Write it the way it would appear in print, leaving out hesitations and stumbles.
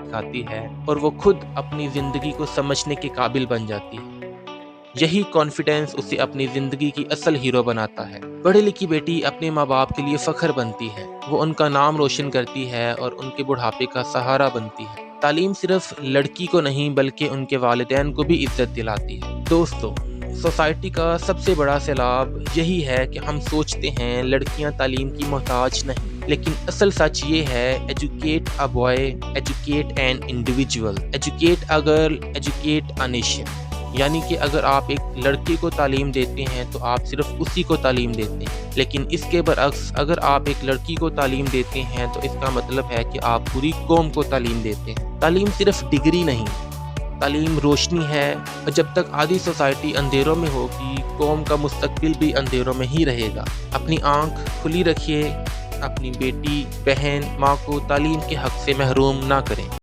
सिखाती है और वो खुद अपनी ज़िंदगी को समझने के काबिल बन जाती है। यही कॉन्फिडेंस उसे अपनी ज़िंदगी की असल हीरो बनाता है। पढ़ी लिखी बेटी अपने माँ बाप के लिए फ़ख्र बनती है, वो उनका नाम रोशन करती है और उनके बुढ़ापे का सहारा बनती है। तालीम सिर्फ लड़की को नहीं बल्कि उनके वालिदैन को भी इज्जत दिलाती है। दोस्तों, सोसाइटी का सबसे बड़ा सैलाब यही है कि हम सोचते हैं लड़कियां तालीम की मोहताज नहीं, लेकिन असल सच ये है, educate a boy, educate an individual, educate a girl, educate a nation. यानी कि अगर आप एक लड़के को तालीम देते हैं तो आप सिर्फ उसी को तालीम देते हैं, लेकिन इसके बरअक्स अगर आप एक लड़की को तालीम देते हैं तो इसका मतलब है कि आप पूरी कौम को तालीम देते हैं। तालीम सिर्फ डिग्री नहीं, तालीम रोशनी है, और जब तक आधी सोसाइटी अंधेरों में होगी, कौम का मुस्तकबिल भी अंधेरों में ही रहेगा। अपनी आंख खुली रखिए, अपनी बेटी, बहन, माँ को तालीम के हक से महरूम ना करें।